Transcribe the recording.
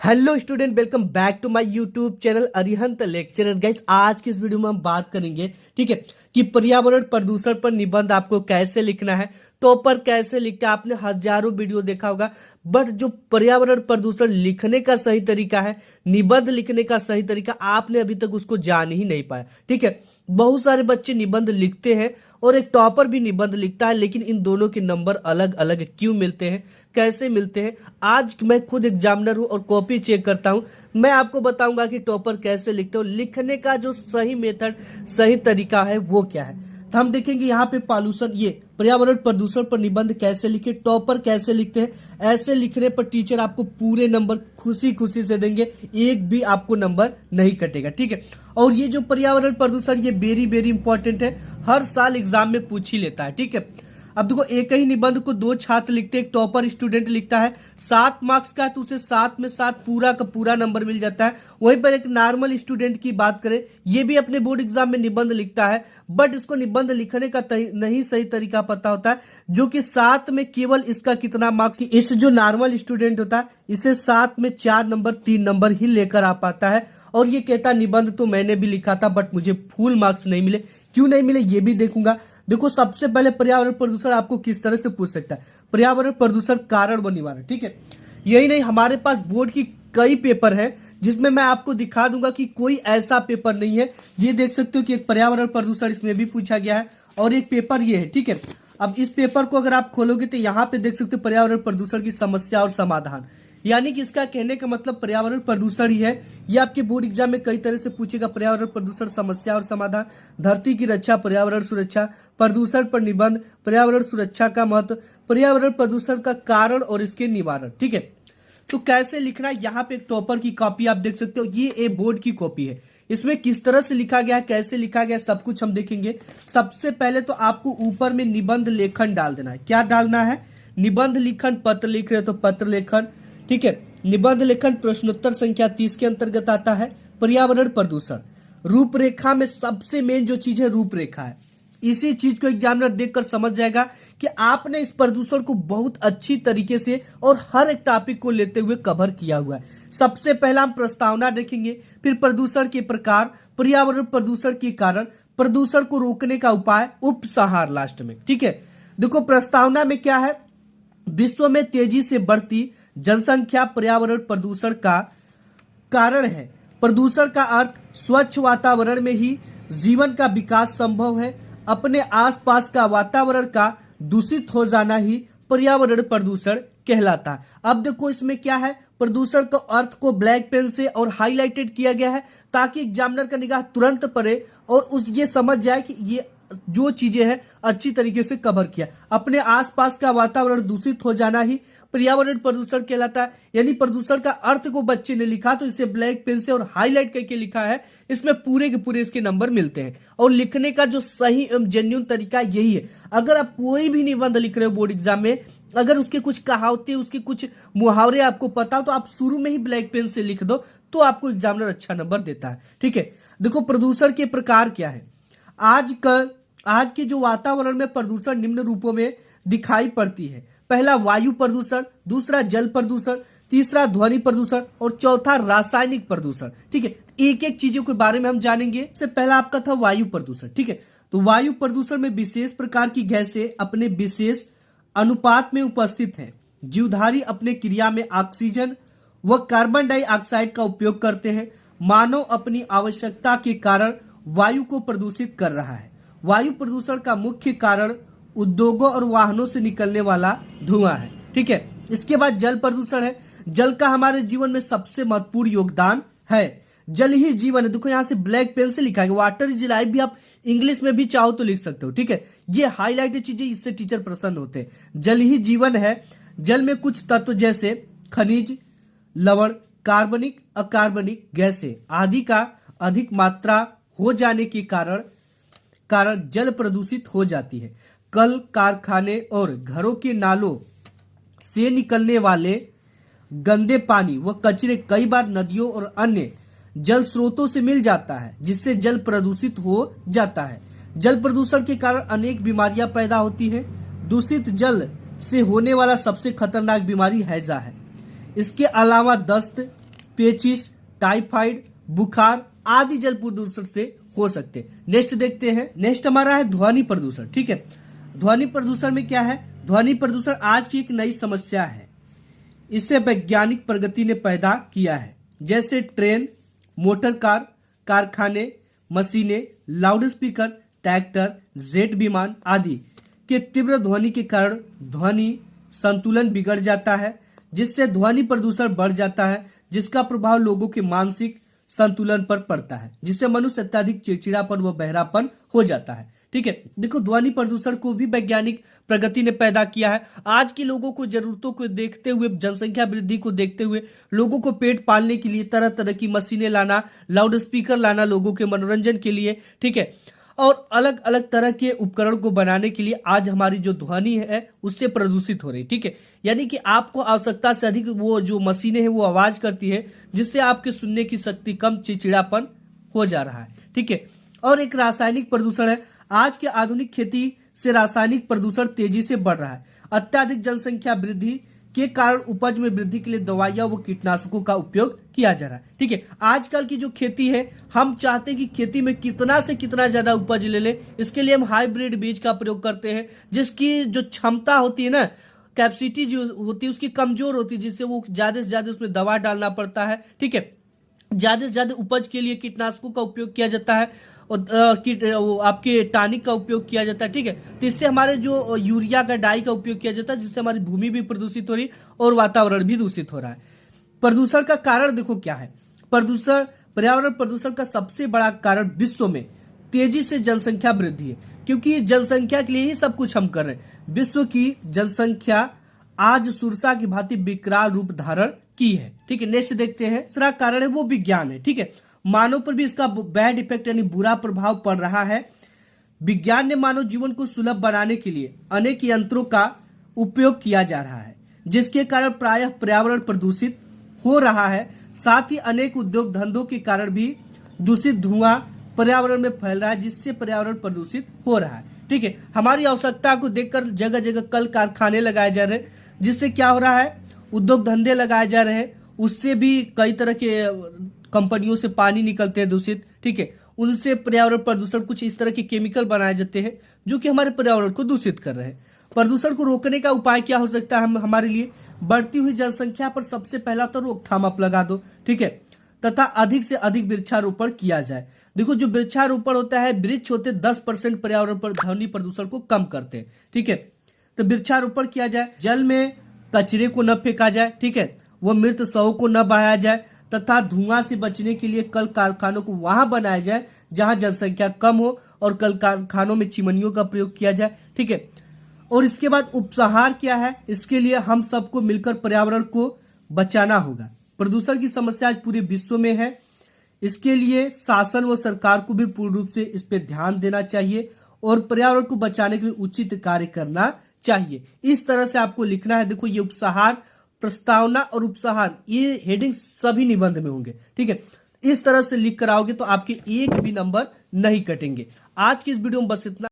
Hello student, welcome back to my YouTube channel Arihant lecturer. Guys, आज की इस video में हम बात करेंगे, ठीक है, कि पर्यावरण प्रदूषण पर निबंध आपको कैसे लिखना है, टॉपर कैसे लिखते हैं। आपने हजारों वीडियो देखा होगा, बट जो पर्यावरण प्रदूषण लिखने का सही तरीका है, निबंध लिखने का सही तरीका, आपने अभी तक उसको जान ही नहीं पाया। ठीक है, बहुत सारे बच्चे निबंध लिखते हैं और एक टॉपर भी निबंध लिखता है, लेकिन इन दोनों के नंबर अलग अलग क्यों मिलते हैं, कैसे मिलते हैं। आज मैं खुद एग्जामिनर हूं और कॉपी चेक करता हूं। मैं आपको बताऊंगा कि टॉपर कैसे लिखते हो, लिखने का जो सही मेथड, सही तरीका है वो क्या है। तो हम देखेंगे यहाँ पे पॉल्यूशन, ये पर्यावरण प्रदूषण पर निबंध कैसे लिखे, टॉपर कैसे लिखते हैं। ऐसे लिखने पर टीचर आपको पूरे नंबर खुशी खुशी से देंगे, एक भी आपको नंबर नहीं कटेगा। ठीक है, और ये जो पर्यावरण प्रदूषण, ये वेरी वेरी इंपॉर्टेंट है, हर साल एग्जाम में पूछ ही लेता है। ठीक है, अब देखो, एक ही निबंध को दो छात्र लिखते हैं, एक टॉपर स्टूडेंट लिखता है, 7 मार्क्स का है तो उसे 7 में 7 पूरा का पूरा नंबर मिल जाता है। वहीं पर एक नॉर्मल स्टूडेंट की बात करें, ये भी अपने बोर्ड एग्जाम में निबंध लिखता है, बट इसको निबंध लिखने का नहीं सही तरीका पता होता है, जो कि 7 में केवल इसका कितना मार्क्स, इस जो नॉर्मल स्टूडेंट होता है इसे 7 में 4 नंबर 3 नंबर ही लेकर आ पाता है। और ये कहता निबंध तो मैंने भी लिखा था, बट मुझे फुल मार्क्स नहीं मिले। क्यों नहीं मिले ये भी देखूंगा। देखो, सबसे पहले पर्यावरण प्रदूषण आपको किस तरह से पूछ सकता है, पर्यावरण प्रदूषण कारण व निवारण। ठीक है, यही नहीं, हमारे पास बोर्ड की कई पेपर है जिसमें मैं आपको दिखा दूंगा कि कोई ऐसा पेपर नहीं है। ये देख सकते हो कि एक पर्यावरण प्रदूषण इसमें भी पूछा गया है, और एक पेपर ये है। ठीक है, अब इस पेपर को अगर आप खोलोगे तो यहाँ पे देख सकते हो पर्यावरण प्रदूषण की समस्या और समाधान, यानी कि इसका कहने का मतलब पर्यावरण प्रदूषण ही है। ये आपके बोर्ड एग्जाम में कई तरह से पूछेगा, पर्यावरण प्रदूषण समस्या और समाधान, धरती की रक्षा, पर्यावरण सुरक्षा, प्रदूषण पर निबंध, पर्यावरण सुरक्षा का महत्व, पर्यावरण प्रदूषण का कारण और इसके निवारण। ठीक है, तो कैसे लिखना है, यहाँ पे एक टॉपर की कॉपी आप देख सकते हो, ये ए बोर्ड की कॉपी है, इसमें किस तरह से लिखा गया है, कैसे लिखा गया, सब कुछ हम देखेंगे। सबसे पहले तो आपको ऊपर में निबंध लेखन डाल देना है। क्या डालना है? निबंध लेखन, पत्र लिख रहे हो तो पत्र लेखन। ठीक है, निबंध लेखन प्रश्नोत्तर संख्या 30 के अंतर्गत आता है। पर्यावरण प्रदूषण, रूपरेखा में सबसे मेन जो चीज है रूपरेखा है। इसी चीज को एग्जामिनर देखकर समझ जाएगा कि आपने इस प्रदूषण को बहुत अच्छी तरीके से और हर एक टॉपिक को लेते हुए कवर किया हुआ है। सबसे पहला हम प्रस्तावना देखेंगे, फिर प्रदूषण के प्रकार, पर्यावरण प्रदूषण के कारण, प्रदूषण को रोकने का उपाय, उपसंहार लास्ट में। ठीक है, देखो प्रस्तावना में क्या है, विश्व में तेजी से बढ़ती जनसंख्या पर्यावरण प्रदूषण का कारण है। प्रदूषण का अर्थ स्वच्छ वातावरण में ही जीवन का विकास संभव है। अपने आसपास का वातावरण का दूषित हो जाना ही पर्यावरण प्रदूषण कहलाता है। अब देखो, इसमें क्या है, प्रदूषण का अर्थ को ब्लैक पेन से और हाईलाइटेड किया गया है, ताकि एग्जामिनर का निगाह तुरंत पड़े और उस ये समझ जाए कि ये जो चीजें हैं अच्छी तरीके से कवर किया। अपने आसपास का वातावरण दूषित हो जाना ही पर्यावरण प्रदूषण कहलाता है। यानी प्रदूषण का अर्थ को बच्चे ने लिखा तो इसे ब्लैक पेन से और हाईलाइट करके लिखा है, इसमें पूरे के पूरे इसके नंबर मिलते हैं। और लिखने का जो सही एवं जेन्युइन तरीका यही है। अगर आप कोई भी निबंध लिख रहे हो बोर्ड एग्जाम में, अगर उसके कुछ कहावतें, उसके कुछ मुहावरे आपको पता हो, तो आप शुरू में ही ब्लैक पेन से लिख दो, तो आपको एग्जामिनर अच्छा नंबर देता है। ठीक है, देखो प्रदूषण के प्रकार क्या है। आज के जो वातावरण में प्रदूषण निम्न रूपों में दिखाई पड़ती है। पहला वायु प्रदूषण, दूसरा जल प्रदूषण, तीसरा ध्वनि प्रदूषण और चौथा रासायनिक प्रदूषण। ठीक है, एक एक चीजों के बारे में हम जानेंगे। सबसे पहला आपका था वायु प्रदूषण। ठीक है, तो वायु प्रदूषण में विशेष प्रकार की गैसें अपने विशेष अनुपात में उपस्थित हैं। जीवधारी अपने क्रिया में ऑक्सीजन व कार्बन डाइऑक्साइड का उपयोग करते हैं। मानव अपनी आवश्यकता के कारण वायु को प्रदूषित कर रहा है। वायु प्रदूषण का मुख्य कारण उद्योगों और वाहनों से निकलने वाला धुआं है। ठीक है, इसके बाद जल प्रदूषण है। जल का हमारे जीवन में सबसे महत्वपूर्ण योगदान है। जल ही जीवन है। देखो, यहाँ से ब्लैक पेन से लिखा है, वाटर इज लाइफ भी आप इंग्लिश में भी चाहो तो लिख सकते हो। ठीक है, ये हाईलाइटेड चीजें, इससे टीचर प्रसन्न होते हैं। जल ही जीवन है। जल में कुछ तत्व जैसे खनिज, लवण, कार्बनिक, अकार्बनिक गैसें आदि का अधिक मात्रा हो जाने के कारण जल प्रदूषित हो जाती है। कल कारखाने और घरों के नालों से निकलने वाले गंदे पानी व कचरे कई बार नदियों और अन्य जल स्रोतों से मिल जाता है, जिससे जल प्रदूषित हो जाता है। जल प्रदूषण के कारण अनेक बीमारियां पैदा होती हैं। दूषित जल से होने वाला सबसे खतरनाक बीमारी हैजा है। इसके अलावा दस्त, पेचिस, टाइफाइड, बुखार आदि जल प्रदूषण से हो सकते हैं। नेक्स्ट देखते हैं, नेक्स्ट हमारा है ध्वनि प्रदूषण। ठीक है, ध्वनि प्रदूषण में क्या है? ध्वनि प्रदूषण आज की एक नई समस्या है। इसे वैज्ञानिक प्रगति ने पैदा किया है, जैसे ट्रेन, मोटर कार, कारखाने, मशीनें, लाउडस्पीकर, ट्रैक्टर, जेट विमान आदि के तीव्र ध्वनि के कारण ध्वनि संतुलन बिगड़ जाता है, जिससे ध्वनि प्रदूषण बढ़ जाता है, जिसका प्रभाव लोगों के मानसिक संतुलन पर पड़ता है, जिससे मनुष्य अत्यधिक चिड़चिड़ापन व बहरापन हो जाता है। ठीक है, देखो ध्वनि प्रदूषण को भी वैज्ञानिक प्रगति ने पैदा किया है। आज के लोगों को जरूरतों को देखते हुए, जनसंख्या वृद्धि को देखते हुए लोगों को पेट पालने के लिए तरह तरह की मशीनें लाना, लाउड स्पीकर लाना लोगों के मनोरंजन के लिए, ठीक है, और अलग अलग तरह के उपकरण को बनाने के लिए आज हमारी जो ध्वनि है उससे प्रदूषित हो रही। ठीक है, यानी कि आपको आवश्यकता से अधिक वो जो मशीनें हैं वो आवाज करती है, जिससे आपके सुनने की शक्ति कम, चिड़चिड़ापन हो जा रहा है। ठीक है, और एक रासायनिक प्रदूषण है। आज के आधुनिक खेती से रासायनिक प्रदूषण तेजी से बढ़ रहा है। अत्यधिक जनसंख्या वृद्धि के कारण उपज में वृद्धि के लिए दवाइयां व कीटनाशकों का उपयोग किया जा रहा है। ठीक है, आजकल की जो खेती है, हम चाहते हैं कि खेती में कितना से कितना ज्यादा उपज ले ले। इसके लिए हम हाइब्रिड बीज का प्रयोग करते हैं, जिसकी जो क्षमता होती है ना, कैपेसिटी जो होती है उसकी कमजोर होती है, जिससे वो ज्यादा से ज्यादा उसमें दवा डालना पड़ता है। ठीक है, ज्यादा से ज्यादा उपज के लिए कीटनाशकों का उपयोग किया जाता है और आपके टॉनिक का उपयोग किया जाता है। ठीक है, तो इससे हमारे जो यूरिया का डाई का उपयोग किया जाता है, जिससे हमारी भूमि भी प्रदूषित हो रही है और वातावरण भी दूषित हो रहा है। प्रदूषण का कारण देखो क्या है। प्रदूषण, पर्यावरण प्रदूषण का सबसे बड़ा कारण विश्व में तेजी से जनसंख्या वृद्धि है, क्योंकि जनसंख्या के लिए ही सब कुछ हम कर रहे हैं। विश्व की जनसंख्या आज सुरसा की भांति विकराल रूप धारण की है। ठीक है, नेक्स्ट देखते हैं। दूसरा कारण है वो विज्ञान है। ठीक है, मानव पर भी इसका बैड इफेक्ट यानी बुरा प्रभाव पड़ रहा है। विज्ञान ने मानव जीवन को सुलभ बनाने के लिए अनेक यंत्रों का उपयोग किया जा रहा है, जिसके कारण प्रायः पर्यावरण प्रदूषित हो रहा है। साथ ही अनेक उद्योग धंधों के कारण भी दूषित धुआं पर्यावरण में फैल रहा है, जिससे पर्यावरण प्रदूषित हो रहा है। ठीक है, हमारी आवश्यकता को देखकर जगह जगह कल कारखाने लगाए जा रहे हैं, जिससे क्या हो रहा है, उद्योग धंधे लगाए जा रहे हैं, उससे भी कई तरह के कंपनियों से पानी निकलते हैं दूषित। ठीक है, उनसे पर्यावरण प्रदूषण, कुछ इस तरह के केमिकल बनाए जाते हैं जो कि हमारे पर्यावरण को दूषित कर रहे हैं। प्रदूषण को रोकने का उपाय क्या हो सकता है हमारे लिए? बढ़ती हुई जनसंख्या पर सबसे पहला तो रोकथाम आप लगा दो। ठीक है, तथा अधिक से अधिक वृक्षारोपण किया जाए। देखो, जो वृक्षारोपण होता है, वृक्ष होते 10% पर्यावरण पर ध्वनि प्रदूषण को कम करते हैं। ठीक है, तो वृक्षारोपण किया जाए। जल में कचरे को न फेंका जाए। ठीक है, वो मृत शवों को न बहाया जाए, तथा धुआं से बचने के लिए कल कारखानों को वहां बनाया जाए जहां जनसंख्या कम हो, और कल कारखानों में चिमनियों का प्रयोग किया जाए। ठीक है, और इसके बाद उपसंहार क्या है? इसके लिए हम सबको मिलकर पर्यावरण को बचाना होगा। प्रदूषण की समस्या आज पूरे विश्व में है। इसके लिए शासन व सरकार को भी पूर्ण रूप से इस पे ध्यान देना चाहिए और पर्यावरण को बचाने के लिए उचित कार्य करना चाहिए। इस तरह से आपको लिखना है। देखो, ये उपसंहार, प्रस्तावना और उपसंहार, ये हेडिंग सभी निबंध में होंगे। ठीक है, इस तरह से लिख कर आओगे तो आपके एक भी नंबर नहीं कटेंगे। आज की इस वीडियो में बस इतना।